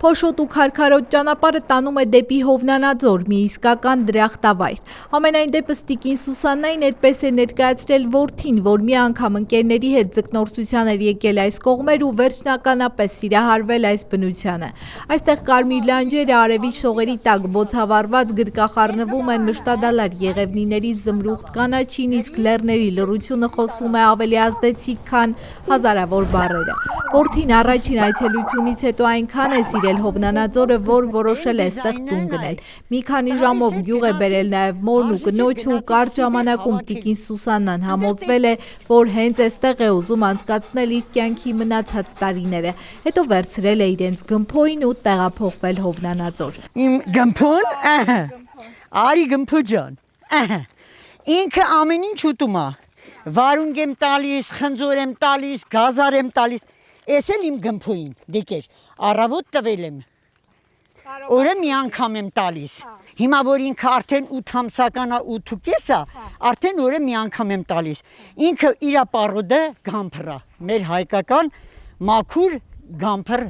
Փոշոտ ու քարքարոտ ճանապարհը տանում է դեպի Հովնանաձոր, մի իսկական դրախտավայր։ Ամենայն դեպս տիկին Սուսաննային այդպես է ներկայացրել որդին, որ մի անգամ ընկերների հետ ձկնորսության էր եկել այս կողմեր ու վերջնականապես սիրահարվել այս բնությանը։ Այստեղ կարմիր լանջերը արևի շողերի տակ բոցավառված գրկախառնվում են մշտադալար եղևնիների զմրուխտ կանաչին, իսկ լեռների լռությունը խոսում է ավելի ազդեցիկ, քան հազարավոր բառերը։ Որդին առաջին այցելությունից հետո այնքան է սիրել Հովնանաձորը, որ որոշել է այստեղ տուն գնել։ Մի քանի ժամով գյուղ է բերել նաև մորն ու կնոջը ու կարճ ժամանակում տիկին Սուսաննան համոզվել է, որ հենց այստեղ է ուզում անցկացնել իր կյանքի մնացած տարիները։ Հետո վերցրել է իրենց գմփոյին ու տեղափոխվել Հովնանաձոր։ Իմ գմփոն, արի գմփո ջան, ինքը ամեն ինչ ուտում է։ Վարունգ եմ տալիս, խնձոր եմ տալիս, գազար եմ տալիս։ Ես էլ իմ գմփոյին, դեկեր, առավոտ տվել եմ, օրը մի անգամ եմ տալիս, հիմա որ ինքը արդեն 8 ամսական է 8.5 է, արդեն օրը մի անգամ եմ տալիս, ինքը իրա պարոդը գամփր է, մեր հայկական մաքուր գամփր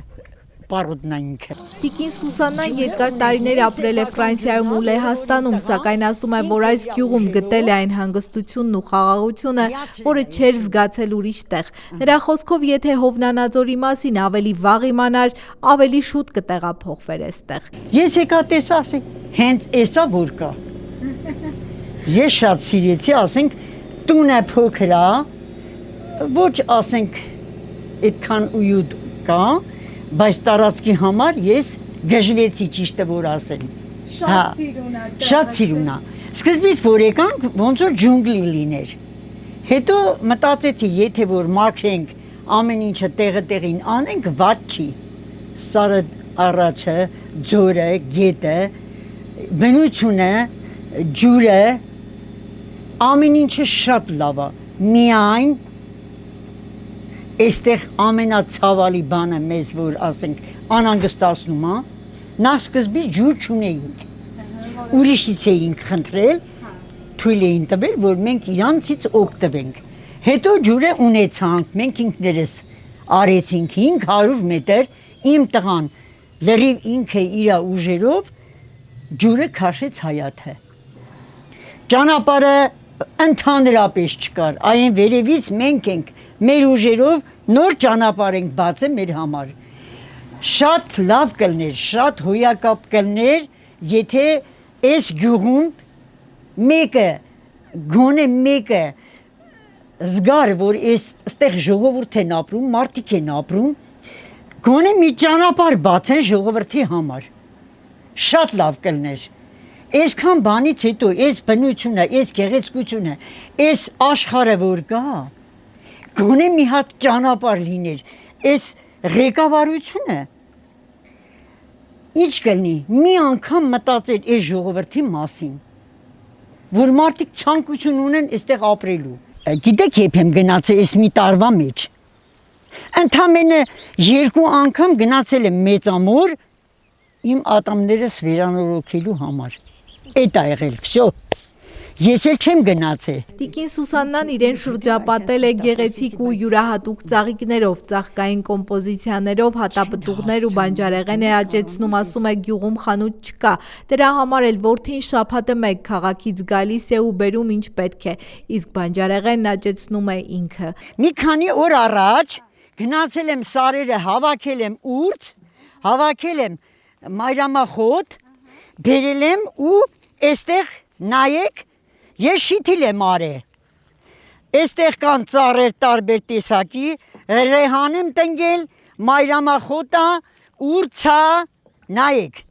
պարոդն է ինքը։ Տիկին Սուսաննան երկար տարիներ ապրել է Ֆրանսիայում ու Լեհաստանում, սակայն ասում է, որ այս գյուղում գտել է այն հանգստությունն ու խաղաղությունը, որը չէր զգացել ուրիշ տեղ։ Նրա խոսքով, եթե Հովնանաձորի մասին ավելի վաղ իմանար, ավելի շուտ կտեղափոխվեր այստեղ։ Ես եկա տեսա, ասենք, հենց էսա որ կա։ Ես շատ սիրեցի, ասենք, տունը փոքր է, ոչ ասենք, այդքան ույուտ կա, բայց տարածքի համար ես գժվեցի ճիշտը որ ասեմ։ Շատ սիրուն է։ Սկզբից որ եկանք ոնց որ ջունգլի լիներ։ Հետո մտածեցի, եթե որ մաքրենք ամեն ինչը տեղը տեղին անենք, վատ չի։ Սարը առաջը, ձորը, գետը, բնությունը, ջուրը, ամեն ինչը շատ լավ է։ Միայն Այստեղ ամենացավալի բանը մեզ որ ասենք անհանգստացնում է, նա սկզբից ջուր չունեինք, ուրիշից էինք խնդրել, թույլ էին տվել, որ մենք իրանցից օգտվենք, հետո ջուրը ունեցանք, մենք ինքներս արեցինք 500 մետր, իմ տղան լրիվ ինքը իրա ուժերով ջուրը քաշեց Հայաթը, ճանապարհը ընդհանրապես չկար, այն վերևից մենք ենք մեր ուժերով նոր ճանապարհ ենք բացել մեր համար։ Շատ լավ կլներ, շատ հոյակապ կլներ, եթե այս գյուղում մեկը, գոնե մեկը զգար, որ այստեղ ժողովուրդ են ապրում, մարդիկ են ապրում, գոնե մի ճանապարհ բացեն ժողովրդի համար։ Շատ լավ կլներ։ Այսքան բանից հետո, այս բնությունը, այս գեղեցկությունը, այս աշխարհը որ կա, գոնե մի հատ ճանապարհ լիներ, այս ղեկավարությունը ինչ կլինի, մի անգամ մտածել այս ժողովրդի մասին, որ մարդիկ ցանկություն ունեն այստեղ ապրելու։ Գիտեք երբ եմ գնացել այս մի տարվա մեջ, ընդամենը 2 անգամ գնացել եմ մեծամոր իմ ատամներս վերանորոգելու համար։ Էդ ա եղել, վсё։ Ես էլ չեմ գնացել։ Տիկին Սուսաննան իրեն շրջապատել է գեղեցիկ ու յուրահատուկ ծաղիկներով, ծաղկային կոմպոզիցիաներով, հատապտուղներ ու բանջարեղեն է աճեցնում, ասում է գյուղում խանութ չկա։ Դրա համար էլ որդին շաբաթը մեկ քաղաքից գալիս է ու բերում ինչ պետք է, իսկ բանջարեղենն աճեցնում է ինքը։ Մի քանի օր առաջ գնացել եմ սարերը, հավաքել եմ ուրց, հավաքել եմ մայրամախոտ, բերել եմ ու այստեղ նայեք Ես շիթիլ եմ արել, այստեղ կան ծառեր տարբեր տեսակի, ռեհան եմ տնկել, մայրամախոտա, ուրցա, նայեք,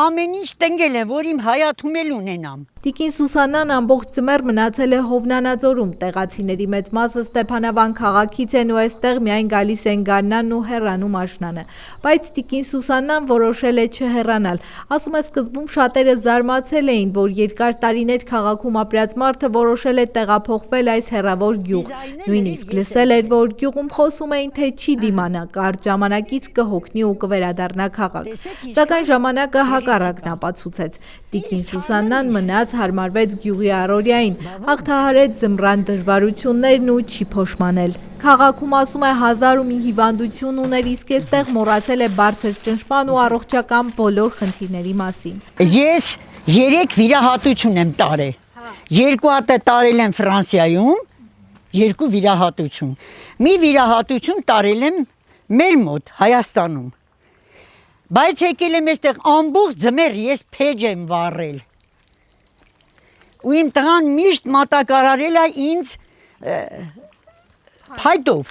ամեն ինչ տնկել եմ, որ իմ հայաթում էլ ունենամ։ Տիկին Սուսաննան ամբողջ ձմեռ մնացել է Հովնանաձորում, տեղացիների մեծ մասը Ստեփանավան քաղաքից են ու այստեղ միայն գալիս են գարնանն ու հեռանում աշնանը, բայց տիկին Սուսաննան որոշել է չհեռանալ, ասում է սկզբում շատերը զարմացել էին, որ երկար տարիներ քաղաքում ապրած մարդը որոշել է տեղափոխվել այս հեռավոր գյուղ, նույնիսկ լսել էր, որ գյուղում խոսում էին, թե չի դիմանա, կարճ ժամանակից կհոգնի ու կվերադառնա քաղաք, սակայն ժամանակը հակառակն ապացուցեց, տիկին Սուսաննան մնաց ստացած հարմարվեց գյուղի առօրյային, հաղթահարեց ձմռան դժվարություններն ու չի փոշմանել։ Քաղաքում ասում է 1000 ու մի հիվանդություն ուներ, իսկ այստեղ մոռացել է բարձր ճնշման ու առողջական բոլոր խնդիրների մասին։ Ես 3 վիրահատություն եմ տարել։ 2 հատ տարել եմ Ֆրանսիայում, 2 վիրահատություն։ Մի վիրահատություն տարել եմ մեր մոտ Հայաստանում։ Բայց եկել եմ այստեղ ամբողջ ձմեռ ես փեջ եմ վառել։ Ու իմ տղան միշտ մատակարարել է ինձ փայտով,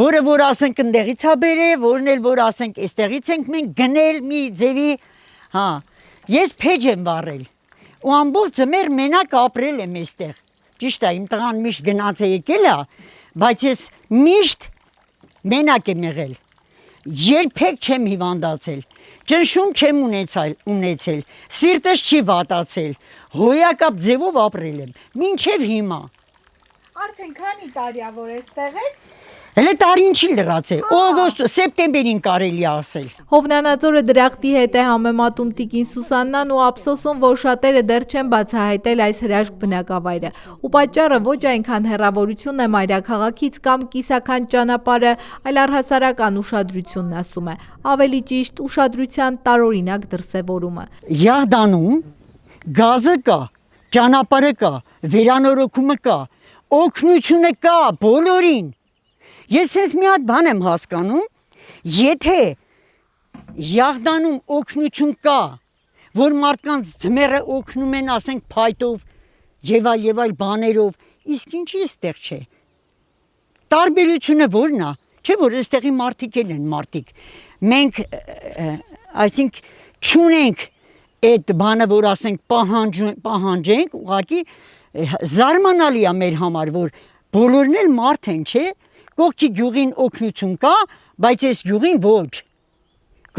որը որ ասենք ընդեղից է բերել, որն էլ որ ասենք այստեղից ենք մենք գնել մի ձևի, հա, ես փեջ եմ վառել։ Ու ամբողջ ձմեռ մենակ ապրել եմ այստեղ։ Ճիշտ է, իմ տղան միշտ գնաց է եկել է, բայց ես միշտ մենակ եմ եղել։ Երբեք չեմ հիվանդացել, ճնշում չեմ ունեցել, սիրտս չի վատացել, հոյակապ ձևով ապրել եմ, մինչև հիմա։ Արդեն քանի տարի է որ այստեղ եք։ Հələ տարին չի լրացել, օգոստ, սեպտեմբերին կարելի ասել։ Հովնանաձորը դրախտի հետ է համեմատում տիկին Սուսաննան ու ափսոսում, որ շատերը դեռ չեն բացահայտել այս հրաշք բնակավայրը։ Ու պատճառը ոչ այնքան հեռավորությունն է մայրաքաղաքից կամ կիսական ճանապարհը, այլ առհասարակ անուշադրությունն ասում է։ Ավելի ճիշտ ուշադրության տարօրինակ դրսևորումը։ Յաղդանում գազը կա, ճանապարհը կա, վերանորոգումը կա, օգնությունը կա բոլորին։ Ես ես մի հատ բան եմ հասկանում, եթե Յաղդանում օգնություն կա, որ մարդկանց ձմեռը օգնում են, ասենք փայտով եւ այլ բաներով, իսկ ինչի էստեղ չէ։ Տարբերությունը ո՞րն է, չէ՞ որ այստեղի մարդիկ են մարդիկ։ Մենք այսինքն չունենք այդ բանը, որ ասենք պահանջենք, ուղղակի զարմանալի է մեր համար, որ բոլորն էլ մարդ են, չէ՞։ Կողքի գյուղին օգնություն կա, բայց այս գյուղին ոչ։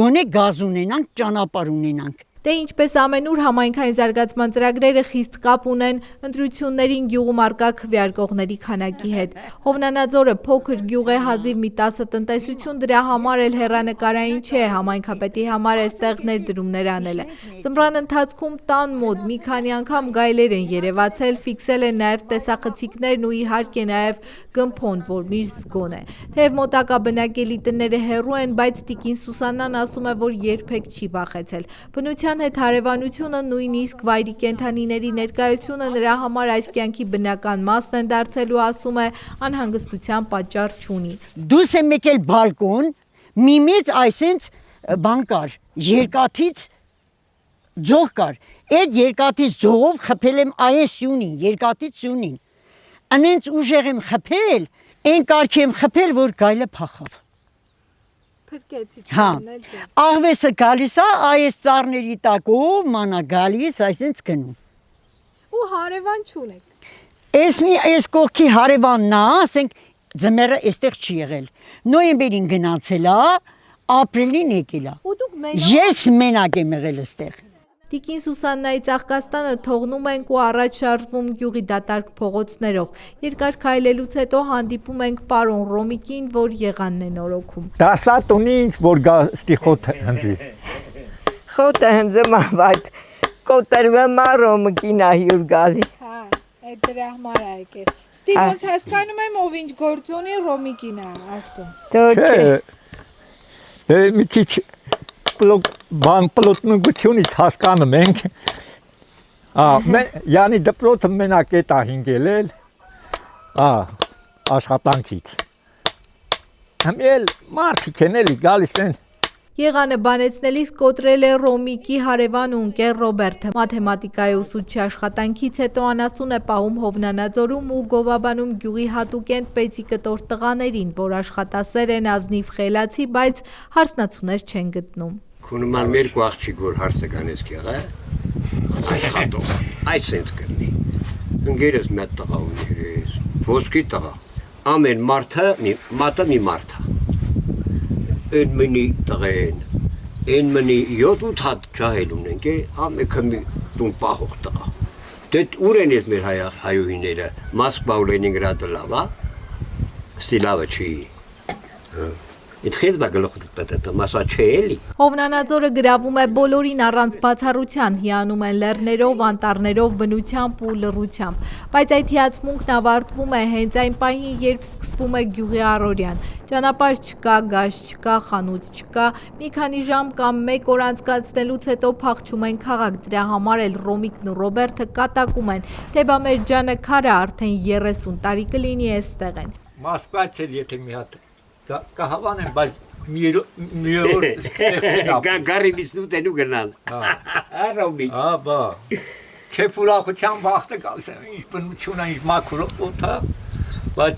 Գոնե գազ ունենանք, ճանապարհ ունենանք։ Դե ինչպես ամենուր համայնքային զարգացման ծրագրերը խիստ կապ ունեն ընտրություններին գյուղում առկա քվեարկողների քանակի հետ։ Հովնանաձորը փոքր գյուղ է, հազիվ մի 10 տնտեսություն, դրա համար էլ հեռանկարային չէ, համայնքապետի համար այստեղ ներդրումներ անել է։ Ձմռան ընթացքում տան մոտ մի քանի անգամ գայլեր են երևացել, ֆիքսել են նաև տեսախցիկներն ու իհարկե նաև գմփոն, որ միշտ զգոն է։ Թեև մոտակա բնակելի տները հեռու են, բայց տիկին Սուսաննան ասում է, որ երբեք չի վախեցել։ Բնության հետ հարևանությունը, նույնիսկ վայրի կենդանիների ներկայությունը նրա համար այս կյանքի բնական մասն են դարձել ու ասում է անհանգստության պատճառ չունի։ Դուրս եմ եկել բալկոն, մի մեծ այսենց բան կար, երկաթից ձող կար։ Այդ երկաթից ձողով խփել եմ այս սյունին, երկաթից սյունին։ Անենց ուժեղ եմ խփել, այն կարգ եմ խփել, որ գայլը փախավ։ Հա, աղվեսը գալիս է, այս ծառների տակով մանա գալիս, այսինքն գնում։ Ու հարևան չունեք։ Այս կողքի հարևանն է, ասենք ձմեռը այստեղ չի եղել։ Նոյեմբերին գնացել է, ապրիլին եկել է։ Ու դուք մենակ։ Ես մենակ եմ եղել այստեղ։ Տիկին Սուսաննայի Ծաղկաստանը թողնում ենք ու առաջ շարժվում գյուղի դատարկ փողոցներով։ Երկար քայլելուց հետո հանդիպում ենք պարոն Ռոմիկին, որ եղանն է նորոգում։ Դասատ ունի ինչ որ գա ստիխոտ հնձի։ Խոտը հնձում է, բայց կոտրվում է Ռոմիկին է հյուր գալի։ Հա, այդ դրա համար է եկել։ Ստի ոնց հասկանում եմ, ով ինչ գործ ունի, Ռոմիկին է ասում։ Չէ։ Դե մի քիչ բան պլոտնությունից հասկանում ենք։ Յանի դպրոցը մենակ էտա հինգելել, աշխատանքից։ Համել մարդիկ են էլի գալիս են։ Եղանը բանեցնելիս կոտրել է Ռոմիկի հարևան ու ընկեր Ռոբերտը։ Մաթեմատիկայի ուսուցչի աշխատանքից հետո անասուն է պահում Հովնանաձորում ու գովաբանում գյուղի հատուկենտ պեցի կտոր տղաներին, որ աշխատասեր են, ազնիվ խելացի, բայց հարսնացուներ չեն գտնում։ Քունման մեր աղջիկ որ հարսը կանես կեղա, աշխատող, այդ սենց կրնի։ Ընկերս մեծ տղա ուներ, ոսկի տղա, ամեն մարդը մի մարդ է։ Այն մնի տղեն, այն մնի 7-8 հատ ջահել ունենք, ամեքը մի տուն պահող տղա։ Դե ուր են ես մեր հայուհիները, Մոսկվա ու Լենինգրադը լավ է, ստի լավը չի։ Այդ խես բագլոխ պետք է մասա չէ էլի։ Հովնանաձորը գրավում է բոլորին առանց բացառության, հիանում են լեռներով, անտառներով, բնությամբ ու լռությամբ, բայց այդ հիացմունքն ավարտվում է հենց այն պահին, երբ սկսվում է գյուղի առօրյան։ Ճանապարհ չկա, գազ չկա, խանութ չկա, մի քանի ժամ կամ 1 օր անցկացնելուց հետո փախչում են քաղաք, դրա համար էլ Ռոմիկն ու Ռոբերտը կատակում են, թե բա մեր ջանը քարը արդեն 30 տարի կլինի էստեղ են։ Մոսկվայից էլ եթե մի հատ կհավանեմ, բայց մի օր Գարի միսնու տենու գնալ։ Ռոմիկ։ բա քեֆ ուրախության վախտը գալիս է, ինչ բնություն է, ինչ մաքուր օդա, բայց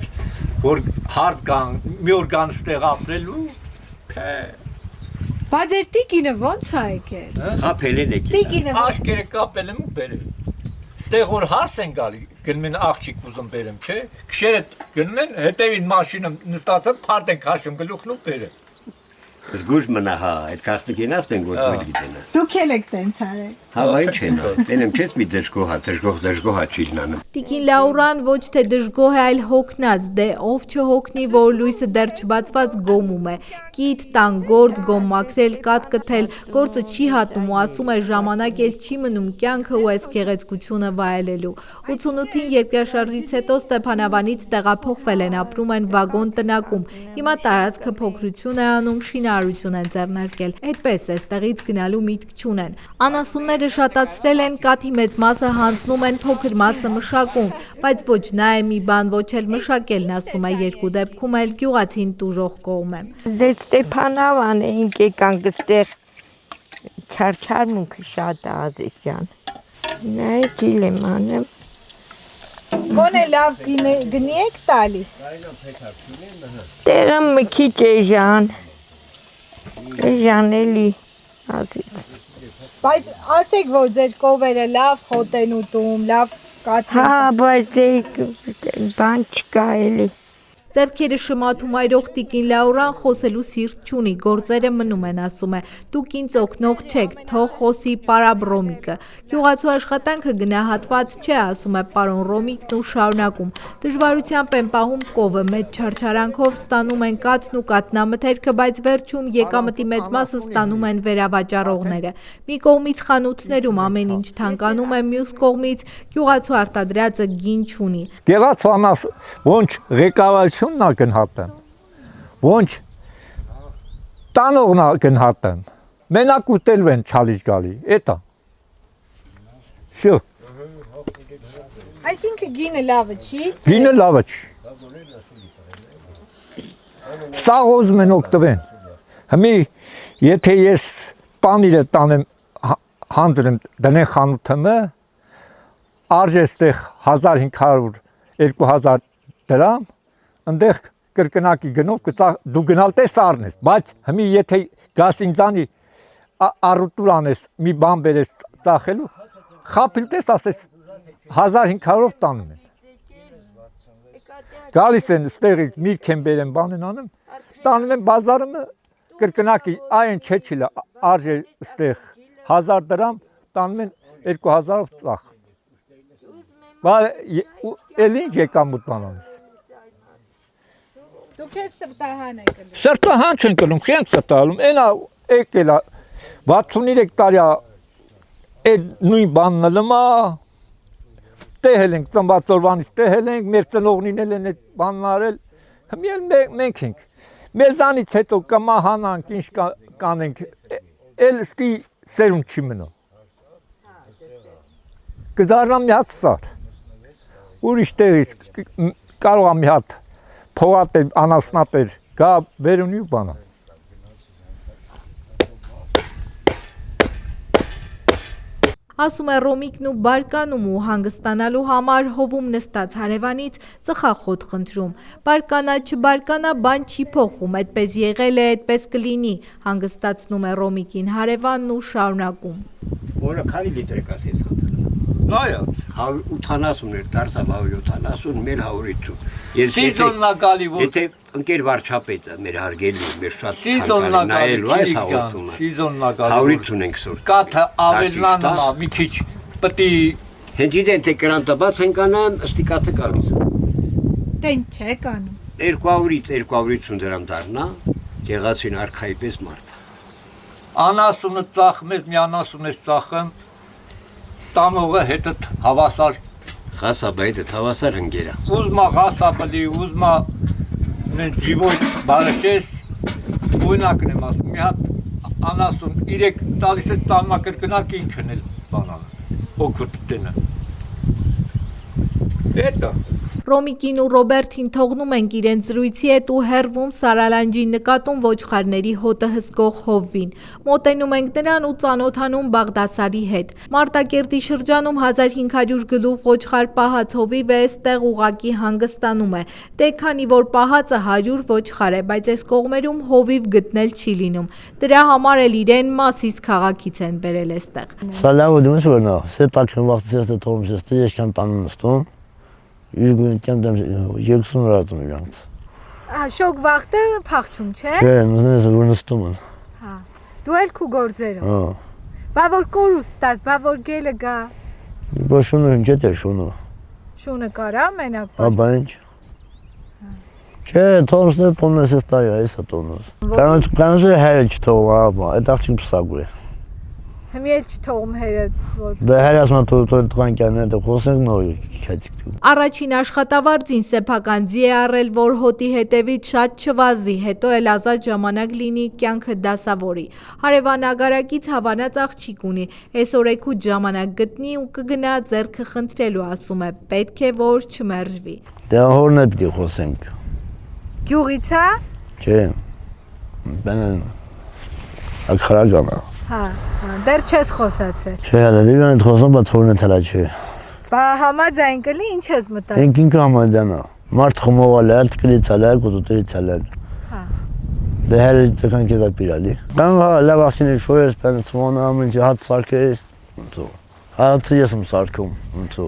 որ հարդ կան, մի օր կան ստեղ ապրելու, թե Բայց այդ տիկինը ոնց է եկել։ Խափել են եկել։ Տիկինը աշկերը կապել եմ ու բերել։ Ստեղ որ հարս են գալի, գնում են աղջիկ ուզում բերեմ, չէ։ Քշերը գնում են, հետևին մաշինը նստածը փարդ են քաշում գլուխն ու բերել։ Զգուշ մնա, հա, այդ կաստիկենաս են որ դու գիտենա։ Դուք ել եք տենց արել։ Հա, ինչ են, դենեմ չես մի դժգոհա չիլնանում։ Տիկին Լաուրան ոչ թե դժգոհ է, այլ հոգնած, դե ով չհոգնի, որ լույսը դեռ չբացված գոմում է։ Կիտ, տան գործ, գոմ մաքրել, կատ կթել, գործը չի հատնում ու ասում է ժամանակ էլ չի մնում կյանքը ու այս գեղեցկությունը վայելելու։ 88-ին երկրաշարժից հետո Ստեփանավանից տեղափոխվել են, ապրում են վագոն տնակում։ Հիմա տարածքը փոքրություն է անում, շինարարություն են ձեռնարկել։ Այդպես էստեղից գնալու միտք չունեն։ Անասունները շատացրել են, կաթի մեծ մասը հանձնում են, փոքր մասը մշակում, բայց ոչ նա է մի բան, ոչ էլ մշակելն, ասում է, երկու դեպքում էլ գյուղացին տուժող կողմ է։ Դե Ստեփանավան էինք եկանք ստեղ չարչարմունքը շատ է Ազիզյան։ Նայ գիլեմ անեմ։ Գոնե լավ գնի եք տալիս։ Տեղը մի քիչ էժան։ Էժան էլի Ազիզ։ Բայց ասեք, որ ձեր կովերը լավ խոտ են ուտում, լավ կաթ Հա, բայց դե բան չկա էլի։ Ձեռքերը շմաթում այրող տիկին Լաուրան խոսելու սիրտ չունի, գործերը մնում են, ասում է, դուք ինձ օգնող չեք, թող խոսի պարաբ Ռոմիկը։ Գյուղացու աշխատանքը գնահատված չէ, ասում է պարոն Ռոմիկն ու շարունակում։ Դժվարությամբ են պահում կովը, մեծ չարչարանքով ստանում են կաթն ու կատնամթերքը, բայց վերջում եկամտի մեծ մասը ստանում են վերավաճառողները։ Մի կողմից խանութներում ամեն ինչ թանկանում է, մյուս կողմից գյուղացու արտադրածը գին չունի։ Գեղացուանաս ոնչ ղեկավարությունն է գնահատեմ, ոնչ տանողն է գնահատեմ, մենակ ուտելու են չալիջ գալի, էտա, շո, Այսինքն գինը լավը չի։ գինը լավը չի, սաղ ուզում են օգտվեն, հմի եթե ես պանիրը տանեմ հանձրեմ դնեն խանութը արժե ստեղ 1500-2000 դրամ, ընդեղ կրկնակի գնով դու գնալ տես առնես, բայց հմի եթե գաս ինձանի առուտուր անես, մի բան բերես ծախելու, խապիլ տես ասես 1500-ով տանում են։ Գալիս են ստեղից միրք են բերեն բան են անում, տանում են բազարը կրկնակի այն չեչիլը արժե ստեղ 1000 դրամ, տանում են 2000-ով ծախ։ Էլ ինչ եկամուտ բան անես։ Դուք ես սրտահան եք կլում։ Սրտահան չեն կլում, չենք սրտահալում, ենա եկել է 63 տարի այդ նույն բանն լմա, տեհել ենք, ծնվածորվանից տեհել ենք, մեր ծնողնին են այդ բանն արել, հմի էլ մենք ենք, մեզանից հետո կմահանանք, ինչ կանենք, էլ ստի սերունդ չի մնում, կդարնամ մի հատ սար, ուրիշ տեղից կարող եմ մի հատ փողատեր, անասնատեր, գա վերունի ու բանան։ Ասում է Ռոմիկն ու բարկանում ու հանգստանալու համար հովում նստած հարևանից ծխախոտ խնդրում։ Բարկանա չբարկանա բան չի փոխվում, այդպես եղել է, այդպես կլինի, հանգստացնում է Ռոմիկին հարևանն ու շարունակում։ Որը քանի լիտր է կասես խնդրել։ Լայած։ 180 էր, դարձավ 170, մեր 150։ Սիզոննա գալի որ Եթե ընկեր վարչապետը մեր հարգելի, մեր շատ Սիզոննա գալի, այս հաղորդումը։ սիզոննա գալի։ 150 ենք սորտ։ Կաթը ավելանա, մի քիչ պտի Հենց իրեն թե կրանտաբաց են կանան, ըստի կաթը գալիս։ Դեն չէ կանում։ 200-ից 250 դրամ դառնա, Եղածին արքայի պես մարդ։ Անասունը ծախում ես, մի անասուն ես ծախում, տանողը հետդ հավասար, Խասաբա հետ հավասար հնգերա։ ուզմա ғասապլի, ուզմա ջիվոյ բարշես, ույնակն եմ ասում, մի հատ անասուն, իրեք տալիս ես տանմա կրկնակ ինքն էլ բանանը, օգուտ տենը։ Հետո։ Ռոմիկին ու Ռոբերտին թողնում ենք իրենց զրույցի հետ ու հեռվում Սարալանջին նկատում ոչխարների հոտը հսկող հովվին։ Մոտենում ենք նրան ու ծանոթանում Բաղդասարի հետ։ Մարտակերտի շրջանում 1500 գլուխ ոչխար պահած հովիվը այստեղ ուղակի հանգստանում է։ Դե քանի որ պահածը 100 ոչխար է, բայց այս կողմերում հովիվ գտնել չի լինում։ Դրա համար էլ իրեն Մասիս քաղաքից են բերել այստեղ։ Սալավը դուրս որնա, սետակն վախտից է թողում շեստի, եսքան տանն նստում։ Երկսուն ռացում իրանց։ Շոկ վախտը փախչում, չէ։ Չէ, նույնիսկ որ նստում են։ Հա։ Դու էլ քու գործերով։ Հա։ Բա որ կորուս տաս, բա որ գելը գա։ Բա շունը ինչ է շունը։ Շունը կարա մենակ։ Աբա ինչ։ Չէ, թողնս տոնես է տայ, այսա տոնես։ Կանոց հերը չթողում, աբա, այդ աղջիկ պսակու է։ Հիմի էլ չթողում հերը որ։ Դա հերասմա տղան կյանեն, դա խոսենք նոր քյացիկ։ Առաջին աշխատավարձին սեփական ձի է առել, որ հոտի հետևից շատ չվազի, հետո էլ ազատ ժամանակ լինի կյանքը դասավորի։ Հարևան ագարակից հավանած աղջիկ ունի, այսօր էգուտ ժամանակ գտնի ու կգնա ձեռքը խնդրելու, ասում է, պետք է որ չմերժվի։ Դա հորն է պիտի խոսենք։ Գյուղից է։ Չէ։ Բանան ակրագանա։ Հա, դեռ չես խոսացել։ Չէ, հələ դու խոսում, բայց հորն է թելա չէ։ Բա համաձայն կլի, ինչ ես մտածում։ Ենք ինքը համաձայնա։ Մարդ խմողալ է, տկլի ցալել, կուտուտի ցալել։ Հա։ Դե հələ ցական կեզա պիրալի։ Բան հա լավ ախտինի շոյես բան սմոնա ամենի հատ սարքես։ Ոնցո։ Հացը ես եմ սարքում, ոնցո։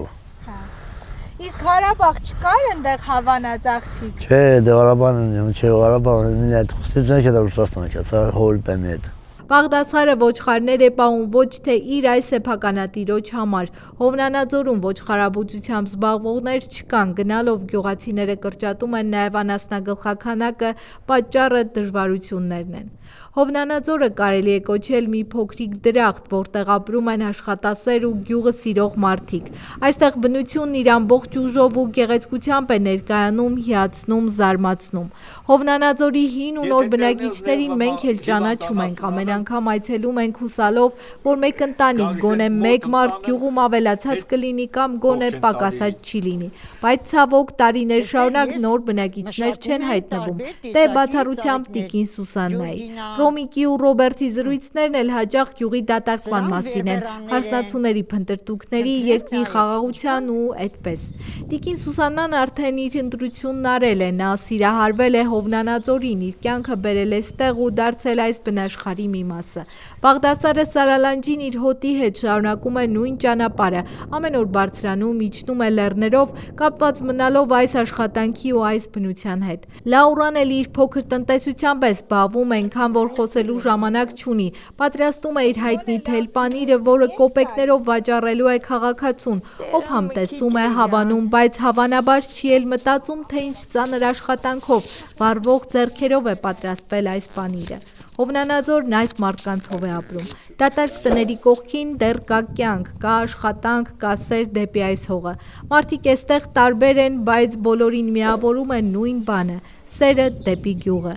Իսկ Ղարաբաղ չկար այնտեղ հավանած աղջիկ։ Չէ, դե Ղարաբաղն չէ, Ղարաբաղն ինձ հետ խոսեցին չէ, դա Ռուսաստան չէ, հոլ բեմեդ։ Բաղդասարը ոչխարներ է պահում ոչ թե իր այս սեփականատիրոջ համար։ Հովնանաձորում ոչխարաբուծությամբ զբաղվողներ չկան, գնալով գյուղացիները կրճատում են նաև անասնագլխաքանակը, պատճառը դժվարություններն են։ Հովնանաձորը կարելի է կոչել մի փոքրիկ դրախտ, որտեղ ապրում են աշխատասեր ու գյուղը սիրող մարդիկ։ Այստեղ բնությունն իր ամբողջ ուժով ու գեղեցկությամբ է ներկայանում, հիացնում, զարմացնում։ Հովնանաձորի հին ու նոր բնակիչներին մենք էլ ճանաչում ենք, ամեն անգամ այցելում ենք հուսալով, որ մեկ ընտանիք, գոնե մեկ մարդ գյուղում ավելացած կլինի կամ գոնե պակասած չի լինի, բայց ցավոք տարիներ շարունակ նոր բնակիչներ չեն հայտնվում։ Դե բացառությամբ տիկին Սուսաննայի։ Ռոմիկի ու Ռոբերտի զրույցներն էլ հաճախ գյուղի դատարկման մասին են, հարսնացուների փնտրտուքների, երկրի խաղաղության ու այդպես։ Տիկին Սուսաննան արդեն իր ընտրությունն արել է, նա սիրահարվել է Հովնանաձորին, իր կյանքը բերել է ստեղ ու դարձել այս բնաշխարհի մի մասը։ Բաղդասարը Սարալանջին իր հոտի հետ շարունակում է նույն ճանապարհը, ամեն օր բարձրանում, իջնում է լեռներով, կապված մնալով այս աշխատանքի ու այս բնության հետ։ Լաուրան էլ իր փոքր տնտեսությամբ է զբաղվում, այնքան որ խոսելու ժամանակ չունի, պատրաստում է իր հայտնի թելպանիրը, որը կոպեկներով վաճառելու է քաղաքացուն, ով համտեսում է, հավանում, բայց հավանաբար չի էլ մտածում, թե ինչ ծանր աշխատանքով, վառվող ձեռքերով է պատրաստվել այս պանիրը։ Հովնանաձորն այս մարդկանցով է ապրում։ Դատարկ տների կողքին դեռ կա կյանք, կա աշխատանք, կա սեր դեպի այս հողը։ Մարդիկ այստեղ տարբեր են, բայց բոլորին միավորում է նույն բանը՝ սերը դեպի գյուղը։